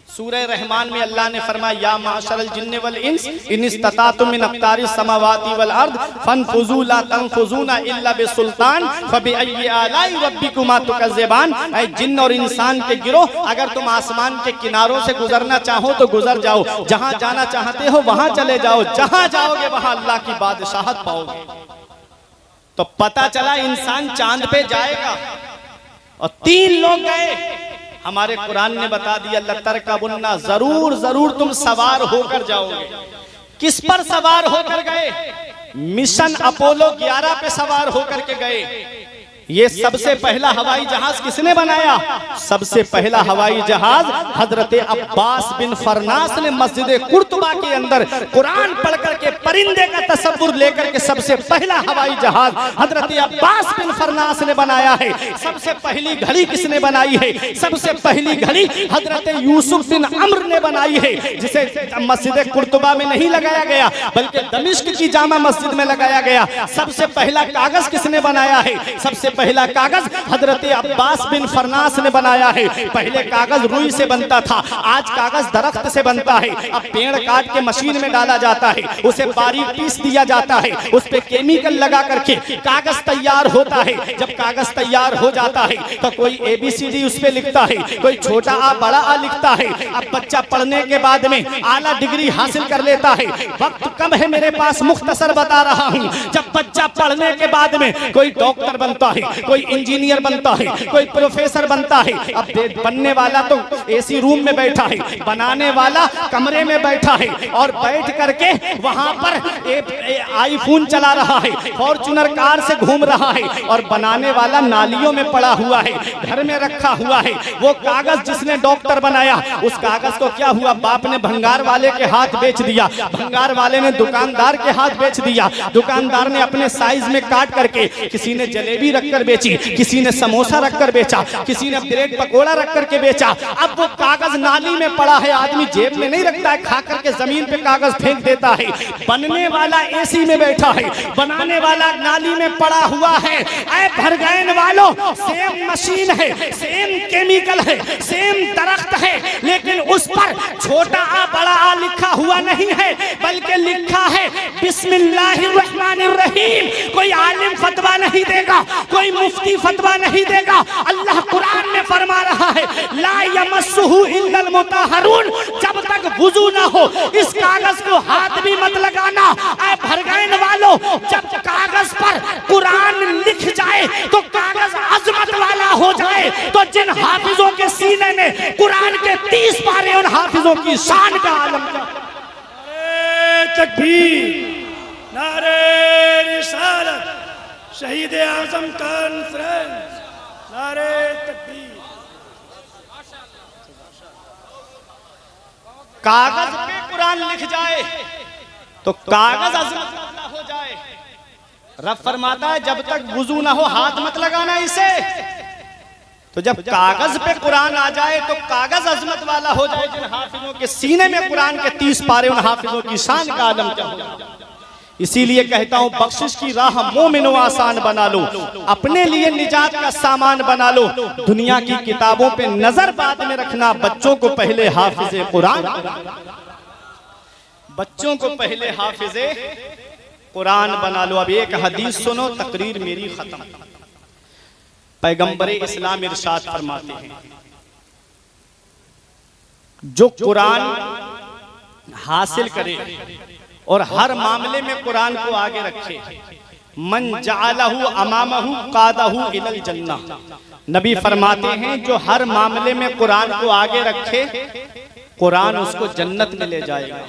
सूरह रहमान में अल्लाह ने फरमाया या माशरल जिन्न वल इंस इन इस्ततातुम मिन अक़तारिस समावाति वल अर्द फनफुजू ला तनफुजूना इल्ला बिसुल्तान फबिअय्यि आलाई रब्बिकुमा तुकज़्ज़िबान। ऐ जिन्न और इंसान के गिरोह, अगर तुम आसमान के किनारों से गुजरना चाहो तो गुजर जाओ, जहां जाना चाहते हो वहां चले जाओ, जहां जाओगे वहां अल्लाह की बादशाहत पाओगे। तो पता चला इंसान चांद पे जाएगा और 3 लोग गए। हमारे कुरान ने बता दिया लतरकबुन्ना, जरूर जरूर तुम सवार होकर जाओगे। किस पर सवार होकर गए? मिशन अपोलो 11 पे सवार होकर के गए। ये सबसे पहला हवाई जहाज किसने बनाया? सबसे पहला हवाई जहाज हजरत अब्बास बिन फरनास ने मस्जिद कुर्तुबा के अंदर कुरान पढ़ करके परिंदे का तसव्वुर लेकर के सबसे पहला हवाई जहाज हजरत अब्बास बिन फरनास ने बनाया है। सबसे पहली घड़ी किसने बनाई है? सबसे पहली घड़ी हजरत यूसुफ बिन अम्र ने बनाई है, जिसे मस्जिद कुर्तुबा में नहीं लगाया गया बल्कि दमिश्क की जामा मस्जिद में लगाया गया। सबसे पहला कागज किसने बनाया है? सबसे पहला कागज हजरत अब्बास बिन फरनास ने बनाया है। पहले कागज रुई से बनता था, आज कागज दरख्त से बनता है। अब पेड़ काट के मशीन में डाला जाता है, उसे बारीक पीस दिया जाता है, उस पे केमिकल लगा करके कागज तैयार होता है। जब कागज तैयार हो जाता है तो कोई ABCD उस पे लिखता है, कोई छोटा आ बड़ा आ लिखता है। अब बच्चा पढ़ने के बाद में आला डिग्री हासिल कर लेता है। वक्त कम है मेरे पास, मुख्तसर बता रहा हूँ। जब बच्चा पढ़ने के बाद में कोई डॉक्टर बनता है, कोई इंजीनियर बनता है, कोई प्रोफेसर बनता है। अब बनने वाला तो AC रूम में बैठा है, बनाने वाला कमरे में बैठा है और बैठ करके वहां पर आईफोन चला रहा है, फॉर्च्यूनर कार से घूम रहा है और बनाने वाला नालियों में पड़ा हुआ है, घर में रखा हुआ है। वो कागज जिसने डॉक्टर बनाया, उस कागज को क्या हुआ? बाप ने भंगार वाले के हाथ बेच दिया, भंगार वाले ने दुकानदार के हाथ बेच दिया, दुकानदार ने अपने साइज में काट करके, किसी ने जलेबी रखकर बेची, किसी ने समोसा रखकर बेचा, किसी ने ब्रेड पकोड़ा रख करके बेचा। अब वो कागज नाली में पड़ा है, आदमी जेब में नहीं रखता है, खा करके जमीन पे कागज फेंक देता है। बनने वाला AC में बैठा है, बनाने वाला नाली में पड़ा हुआ है। ऐ भरगैन वालों, सेम मशीन है, सेम केमिकल है, सेम दरख्त है, लेकिन उस पर छोटा आ बड़ा आ लिखा हुआ नहीं है, बल्कि लिखा है बिस्मिल्लाहिर्रहमानिर्रहीम। कोई आलिम फतवा नहीं देगा, कोई मुफ्ती फतवा नहीं देगा। अल्लाह कुरान में फरमा रहा है ला यमस्सुहु इल्लल मुतहहरून, जब तक वुजू ना हो इस कागज को हाथ भी मत लगाना। ऐ भरगैन वालों, जब कागज पर कुरान लिख जाए तो कागज अजमत वाला हो जाए, तो जिन हाफिजों के सीने में कुरान के 30 पारे, उन हाफिजों की शान का आलम क्या। नारे तकबीर, नारे रिसालत, शहीद आजम कॉन्फ्रेंस, नारे तकबीर। कागज पे कुरान लिख जाए तो कागज अजमत वाला हो जाए। रब फरमाता है जब तक वुजू ना हो हाथ मत लगाना इसे। तो जब कागज पे कुरान आ जाए तो कागज अजमत वाला हो जाए। जिन हाफिजों के सीने में कुरान के 30 पारे, उन हाफिजों की शान का आलम क्या हो। इसीलिए कहता हूं बख्शिश की राह मोमिनो आसान बना लो, अपने लिए निजात का सामान बना लो। दुनिया की किताबों पे नजर बाद में रखना, बच्चों को पहले हाफिजे कुरान, बच्चों को पहले हाफिजे कुरान बना लो। अब एक हदीस सुनो, तकरीर मेरी खत्म। पैगंबर इस्लाम इरशाद फरमाते हैं जो कुरान हासिल करे और हर मामले में कुरान को आगे रखे, मन जअलहु अमामहु कादहु इलल जन्नह। नबी फरमाते हैं जो हर मामले में कुरान को आगे रखे, कुरान उसको जन्नत में ले जाएगा।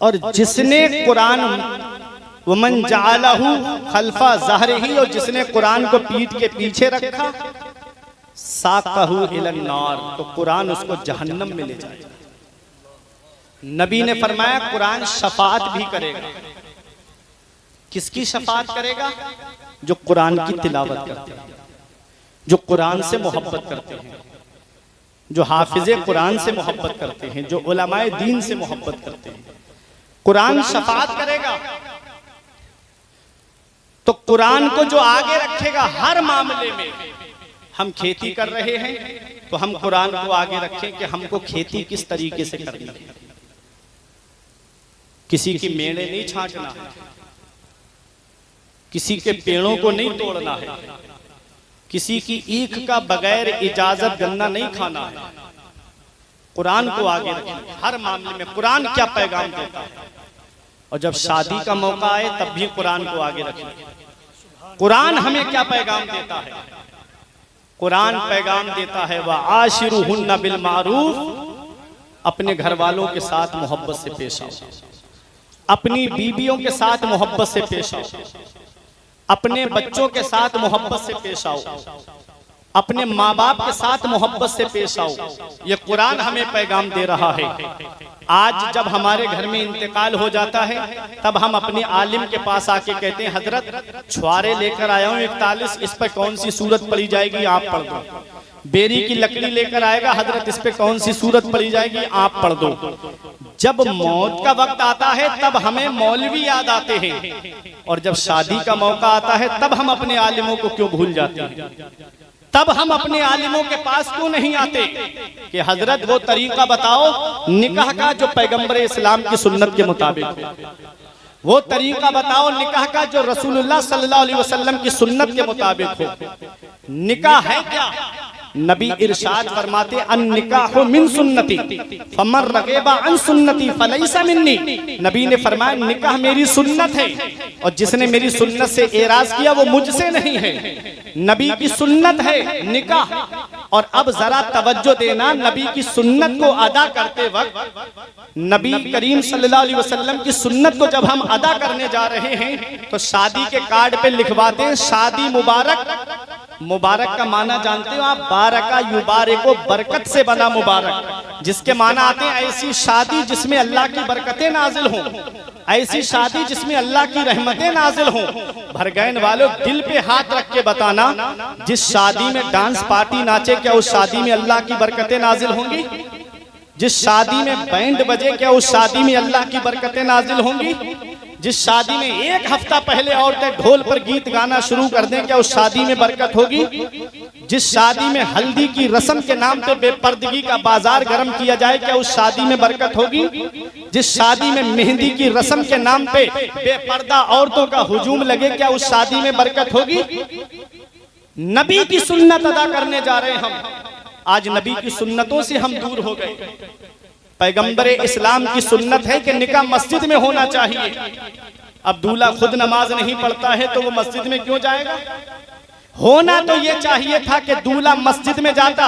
और जिसने कुरान वमन जअलहु खल्फा ज़हरिही, और जिसने कुरान को पीठ के पीछे रखा, साक़हु इलन नार, तो कुरान उसको जहन्नम में ले जाएगा। नबी ने फरमाया कुरान शफाअत भी करेगा। किसकी शफाअत करेगा? जो कुरान की तिलावत करते हैं, जो कुरान से मोहब्बत करते हैं, जो हाफिजे कुरान से मोहब्बत करते हैं, जो उलमाए दीन से मोहब्बत करते हैं, कुरान शफाअत करेगा। तो कुरान को जो आगे रखेगा हर मामले में, हम खेती कर रहे हैं तो हम कुरान को आगे रखें कि हमको खेती किस तरीके से करनी है। किसी की मेड़े नहीं छांटना है, किसी के पेड़ों को नहीं तोड़ना है, किसी की ईख का बगैर इजाजत गन्ना नहीं खाना है। कुरान को आगे रखें हर मामले में। कुरान क्या पैगाम देता है, और जब शादी का मौका आए तब भी कुरान को आगे रखें। कुरान हमें क्या पैगाम देता है? कुरान पैगाम देता है व आशिरुहुन्ना बिल मारूफ, अपने घर वालों के साथ मोहब्बत से पेश आओ, अपनी बीवियों के साथ मोहब्बत से पेश आओ, अपने बच्चों के साथ मोहब्बत से पेश आओ, अपने माँ बाप के साथ मोहब्बत से पेश आओ। ये कुरान हमें पैगाम दे रहा है। आज जब हमारे घर में इंतकाल हो जाता है तब हम अपने आलिम के पास आके कहते हैं हजरत छुआरे लेकर आया हूँ 41, इस पर कौन सी सूरत पढ़ी जाएगी आप पढ़ दो। बेरी की लकड़ी लेकर आएगा, हजरत इस पे कौन सी सूरत पढ़ी जाएगी आप पढ़ दो। जब मौत का वक्त आता है तब हमें मौलवी याद आते हैं, और जब शादी का मौका आता है तब हम अपने आलिमों को क्यों भूल जाते हैं? तब हम अपने आलिमों के पास क्यों नहीं आते कि हजरत वो तरीका बताओ निकाह का जो पैगंबर इस्लाम की सुन्नत के मुताबिक हो, वो तरीका बताओ निकाह का जो रसूलुल्लाह सल्लल्लाहु अलैहि वसल्लम की सुन्नत के मुताबिक हो। निकाह है क्या? नबी इरशाद फरमाते अन निकाहु मिन सुन्नती फमन रगेबा अन सुन्नती फलैसा मिन्नी। नबी ने फरमाया निकाह मेरी सुन्नत है, और जिसने मेरी सुन्नत से एराज किया वो मुझसे नहीं है। नबी की सुन्नत है निकाह। और अब जरा तवज्जो देना, नबी की सुन्नत को अदा करते वक्त, नबी करीम सल्लल्लाहु अलैहि वसल्लम की सुन्नत को जब हम अदा करने जा रहे हैं तो शादी के कार्ड पे लिखवाते हैं शादी मुबारक। मुबारक का माना जानते हो आप? बारका युबारिको, बरकत से बना मुबारक, जिसके माना आते हैं ऐसी शादी जिसमें अल्लाह की बरकतें नाजिल हों, ऐसी शादी जिसमें अल्लाह की रहमतें नाजिल हों। भरगैन वालों दिल पे हाथ रख के बताना, जिस शादी में डांस पार्टी नाचे क्या उस शादी में अल्लाह की बरकतें नाजिल होंगी? जिस शादी में बैंड बजे क्या उस शादी में अल्लाह की बरकतें नाजिल होंगी? जिस शादी में एक हफ्ता पहले औरतें ढोल पर गीत गाना शुरू कर दें क्या उस शादी में बरकत होगी? जिस शादी में हल्दी की रस्म के नाम पे बेपर्दगी का बाजार गर्म किया जाए क्या उस शादी में बरकत होगी? जिस शादी में मेहंदी की रस्म के नाम पे बेपर्दा औरतों का हुजूम लगे क्या उस शादी में बरकत होगी? नबी की सुन्नत अदा करने जा रहे हैं हम। आज नबी की सुन्नतों से हम दूर हो गए। पैगंबर इस्लाम की सुन्नत है कि निकाह मस्जिद में होना चाहिए। अब दूल्हा खुद नमाज नहीं पढ़ता है तो वो मस्जिद में क्यों जाएगा? होना तो ये चाहिए था कि दूल्हा मस्जिद में जाता,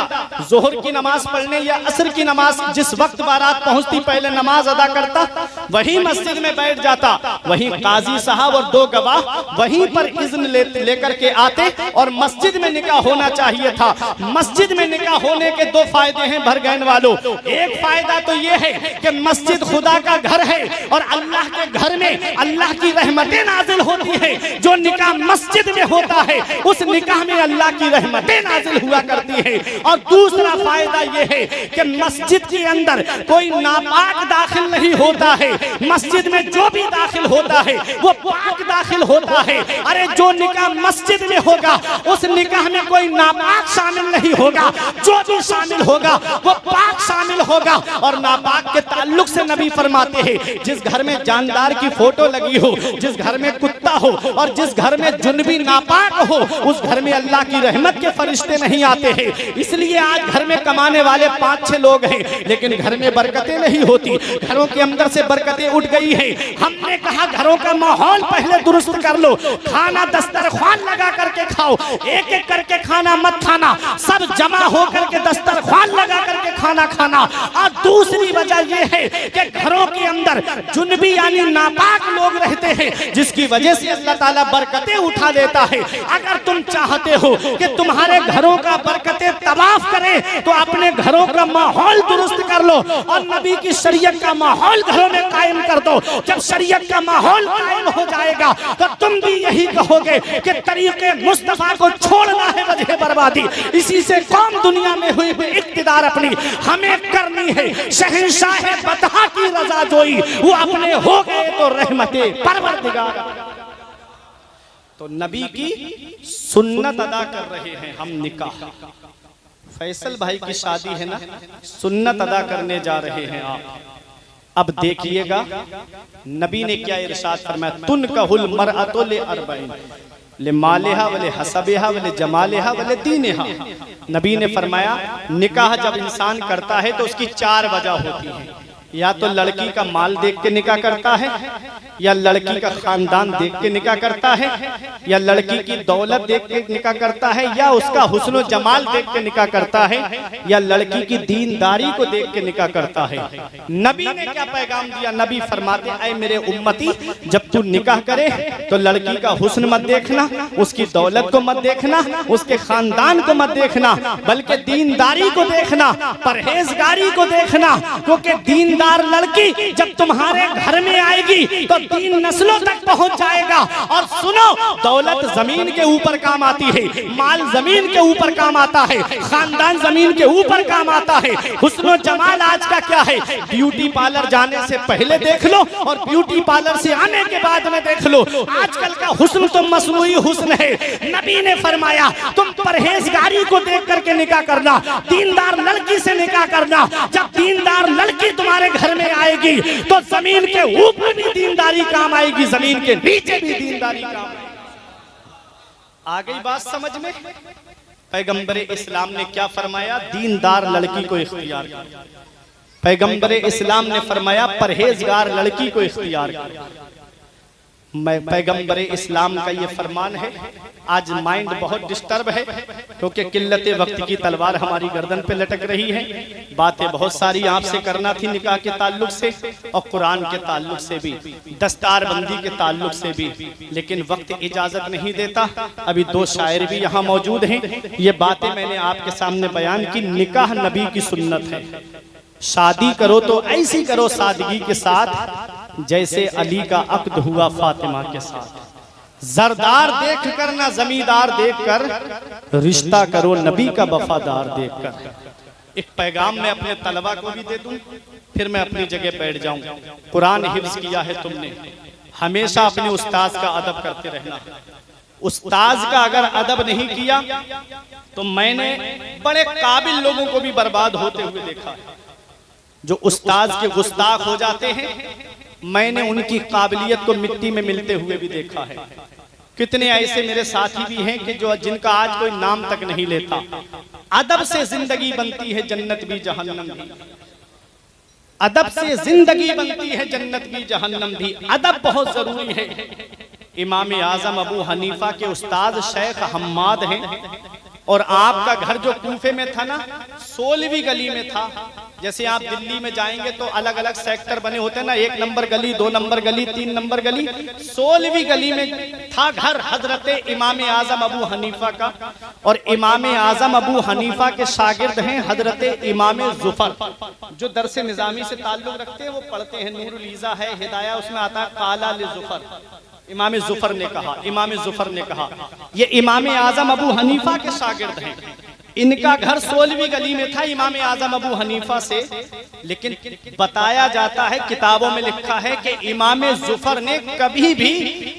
जोहर की नमाज पढ़ने या असर की नमाज, जिस वक्त बारात पहुंचती पहले नमाज अदा करता, वहीं मस्जिद में बैठ जाता, वहीं काजी साहब और 2 गवाह वहीं पर इज़्न लेकर के आते और मस्जिद में निकाह होना चाहिए था। मस्जिद में निकाह होने के 2 फायदे हैं भरगैन वालों। एक फायदा तो ये है कि मस्जिद खुदा का घर है और अल्लाह के घर में अल्लाह की रहमतें नाजिल होती है। जो निकाह मस्जिद में होता है उस निकाह में अल्लाह की रहमतें नाजिल हुआ करती है। और दूसरा फायदा यह है कि मस्जिद के अंदर कोई नापाक दाखिल नहीं होता है। मस्जिद में जो भी दाखिल होता है वो पाक दाखिल होता है। अरे जो निकाह मस्जिद में होगा उस निकाह में कोई नापाक शामिल नहीं होगा, जो भी शामिल होगा वो पाक शामिल होगा। और नापाक के ताल्लुक से नबी फरमाते हैं जिस घर में जानदार की फोटो लगी हो, जिस घर में कुत्ता हो और जिस घर में जुनबी नापाक हो, उस घर में अल्लाह की रहमत के फरिश्ते नहीं आते हैं। इसलिए आज घर में कमाने वाले 5-6 लोग हैं लेकिन घर में बरकतें नहीं होती, घरों के अंदर से बरकतें उठ गई हैं। हमने कहा घरों का माहौल पहले दुरुस्त कर लो, खाना दस्तरख्वान लगा करके खाओ, एक एक करके खाना मत खाना, सब जमा हो करके दस्तरख्वान लगा करके खाना खाना। और दूसरी वजह यह है कि घरों के अंदर जुनबी यानी नापाक लोग रहते हैं जिसकी वजह से अल्लाह ताला बरकतें उठा देता है। अगर तुम चाहते हो कि तुम्हारे घरों का बरकतें तवाफ करें तो अपने घरों का माहौल दुरुस्त कर लो और नबी की शरीयत का माहौल घरों में कायम कर दो। जब शरीयत का माहौल कायम हो जाएगा तो तुम भी यही कहोगे कि तरीके मुस्तफा को छोड़ना है वजह बर्बादी। इसी से कौम दुनिया में हुई इक्तिदार अपनी हमें करनी है। शहंशाह बतहा की रजा जोई वो अपने हो गए तो रहमते परवरदिगार। तो नबी की सुन्नत अदा कर रहे हैं हम निकाह। फैसल भाई की शादी है ना, सुन्नत अदा करने जा रहे हैं आप। अब देखिएगा नबी ने क्या इरशाद फरमाया, तुनकहुल मरअतु ले अर्बईन ले मालिहा वले हसबिहा वले जमालिहा वले दीनिहा। नबी ने फरमाया निकाह जब इंसान करता है तो उसकी 4 वजह होती है। या तो लड़की का माल देख के निकाह करता है, या लड़की का खानदान देख के निकाह करता है, या लड़की की दौलत देख के निकाह करता है, या उसका हुस्न जमाल देख के निकाह करता है, या लड़की की दीनदारी को देख के निकाह करता है। नबी ने क्या पैगाम दिया? नबी फरमाते ऐ मेरे उम्मती, जब तू निकाह करे तो लड़की का हुस्न मत देखना, उसकी दौलत को मत देखना, उसके खानदान को मत देखना, बल्कि दीनदारी को देखना, परहेजगारी को देखना। क्योंकि दीनदार लड़की जब तुम्हारे घर में आएगी तो 3 नस्लों तक पहुंच जाएगा। और सुनो, दौलत जमीन के ऊपर काम आती है, माल जमीन के ऊपर काम आता है, खानदान जमीन के ऊपर काम आता है। हुस्न जमाल आज का क्या है? ब्यूटी पार्लर जाने से पहले देख लो और ब्यूटी पार्लर से आने के बाद में देख लो। आजकल का हुस्न तो मसनूई हुस्न है। नबी ने फरमाया तुम परहेजगारी को देख करके निकाह करना, दीनदार लड़की से निकाह करना। जब दीनदार लड़की तुम्हारे घर में आएगी तो जमीन के ऊपर भी दीनदारी काम आएगी, जमीन के नीचे भी दीनदारी काम आएगी। आ गई बात समझ में? पैगंबर इस्लाम ने क्या फरमाया? दीनदार लड़की को इख्तियार किया। पैगंबर इस्लाम ने फरमाया परहेजगार लड़की को इख्तियार किया। पैगंबर इस्लाम का ये फरमान है। आज माइंड बहुत डिस्टर्ब है क्योंकि किल्लते वक्त की तलवार हमारी गर्दन पे लटक रही है। बातें बहुत सारी आपसे करना थी निकाह के ताल्लुक से और कुरान के ताल्लुक से भी, दस्तार बंदी के ताल्लुक से भी, लेकिन वक्त इजाजत नहीं देता। अभी 2 शायर भी यहाँ मौजूद हैं। ये बातें मैंने आपके सामने बयान की। निकाह नबी की सुन्नत है। शादी करो तो ऐसी करो सादगी के साथ जैसे अली का अक्द हुआ फातिमा के साथ। जरदार देख कर ना जमींदार देख कर, रिश्ता करो नबी का वफादार देख कर। एक पैगाम मैं अपने तलबा को भी दे दूं, फिर मैं अपनी जगह बैठ जाऊं। कुरान हिफ्ज किया है तुमने, हमेशा अपने उस्ताद का अदब करते रहना। उस्ताद का अगर अदब नहीं किया तो मैंने बड़े काबिल लोगों को भी बर्बाद होते हुए देखा है। जो उस्ताद के गुस्ताख हो जाते हैं, मैंने उनकी काबिलियत को मिट्टी में मिलते हुए भी देखा है। कितने ऐसे मेरे साथी भी हैं कि जो जिनका आज कोई नाम तक नहीं लेता। अदब से जिंदगी बनती है, जन्नत भी जहन्नम भी। अदब से जिंदगी बनती है, जन्नत भी जहन्नम भी। अदब बहुत जरूरी है। इमाम आजम अबू हनीफा के उस्ताद शेख हम्माद हैं, और आपका घर जो कूफे में था ना, 16वीं गली में था। जैसे आप दिल्ली में जाएंगे तो अलग अलग सेक्टर बने होते हैं ना, 1 नंबर गली, 2 नंबर गली, 3 नंबर गली। 16वीं गली में था घर हजरत इमाम आजम अबू हनीफा का। और इमाम आजम अबू हनीफा के शागिर्द हैं हजरत इमाम जुफर, जो दरस निजामी से ताल्लुक रखते हैं। वो पढ़ते हैं, नूरुल ईज़ा है, हिदाया, उसमें आता है काला ले जुफर। इमाम जुफर ने कहा, इमाम जुफर ने कहा, ये इमाम आजम अबू हनीफा के शागिर्द हैं। इनका घर 16वीं गली में था इमाम आजम अबू हनीफा से। लेकिन बताया जाता है, किताबों में लिखा है कि इमाम जुफर ने कभी भी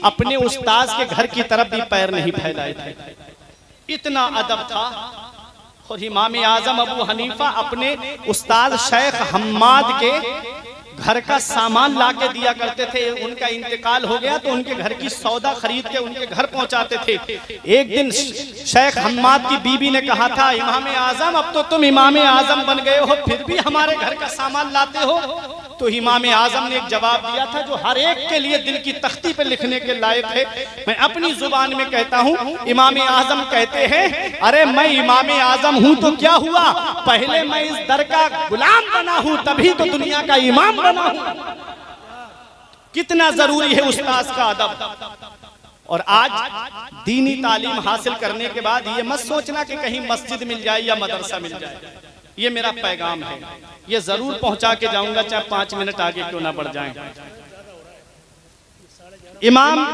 अपने उस्ताद के घर की तरफ भी पैर नहीं फैलाए थे, इतना अदब था। और इमाम आजम अबू हनीफा अपने उस्ताद शेख हम्माद के घर का सामान ला के दिया करते थे। उनका इंतकाल हो गया तो उनके घर की सौदा खरीद के उनके घर पहुंचाते थे। एक दिन शेख हम्माद की बीबी ने कहा था, इमाम आजम अब तो तुम इमाम आजम बन गए हो, फिर भी हमारे घर का सामान लाते हो। तो इमाम आजम ने एक जवाब दिया था जो हर एक के लिए दिल की तख्ती पर लिखने के लायक है। मैं अपनी जुबान में कहता हूँ, इमाम आजम कहते हैं, अरे मैं इमाम आजम हूँ तो क्या हुआ, पहले मैं इस दर का गुलाम बना हूँ, तभी तो दुनिया का इमाम बना हूँ। कितना जरूरी है उस्ताद का अदब। और आज दीनी तालीम हासिल करने के बाद ये मत सोचना कि कहीं मस्जिद मिल जाए या मदरसा मिल जाए। ये मेरा पैगाम है, ये जरूर पहुंचा के जाऊंगा, चाहे 5 मिनट आगे क्यों ना बढ़ जाएं। इमाम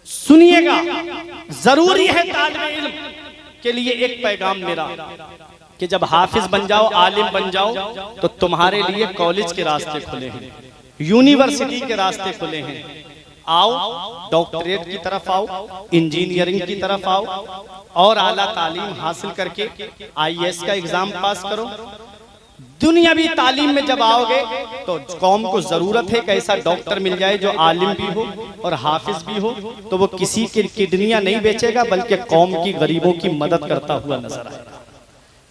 सुनिएगा, जरूरी है तालिब इल्म के लिए एक पैगाम मेरा कि जब हाफिज बन जाओ, आलिम बन जाओ, तो तुम्हारे लिए कॉलेज के रास्ते खुले हैं, यूनिवर्सिटी के रास्ते खुले हैं। आओ, डॉक्टरेट की तरफ आओ, इंजीनियरिंग की तरफ आओ, और आला तालीम हासिल करके IAS का एग्जाम पास करो। दुनियावी तालीम में जब आओगे तो कौम को जरूरत है कि ऐसा डॉक्टर मिल जाए जो आलिम भी हो और हाफिज भी हो, तो वो किसी की किडनियां नहीं बेचेगा बल्कि कौम की गरीबों की मदद करता हुआ नजर आएगा।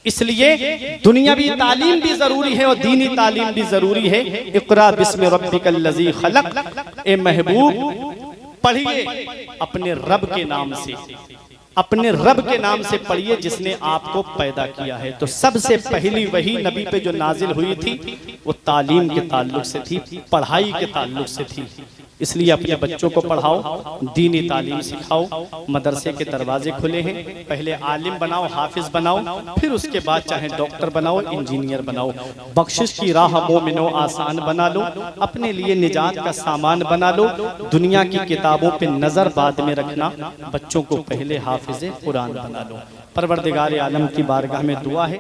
इसलिए दुनियावी तालीम भी जरूरी है और दीनी तालीम भी जरूरी है। इक़रा बिस्मि रब्बिकल लज़ी खलक़, ए महबूब पढ़िए अपने रब के नाम से, अपने रब के नाम से पढ़िए जिसने आपको पैदा किया है। तो सबसे पहली वही नबी पे जो नाजिल हुई थी वो तालीम के ताल्लुक से थी, पढ़ाई के ताल्लुक से थी। इसलिए अपने बच्चों को पढ़ाओ, दीनी तालीम सिखाओ। मदरसे के दरवाजे खुले हैं, पहले आलिम बनाओ, हाफिज बनाओ, फिर उसके बाद चाहे डॉक्टर बनाओ, इंजीनियर बनाओ। बख्शिश की राह मोमिनो आसान बना लो, अपने लिए निजात का सामान बना लो। दुनिया की किताबों पे नजर बाद में रखना, बच्चों को पहले हाफिज कुरान बना लो। परवरदिगार आलम की बारगाह में दुआ है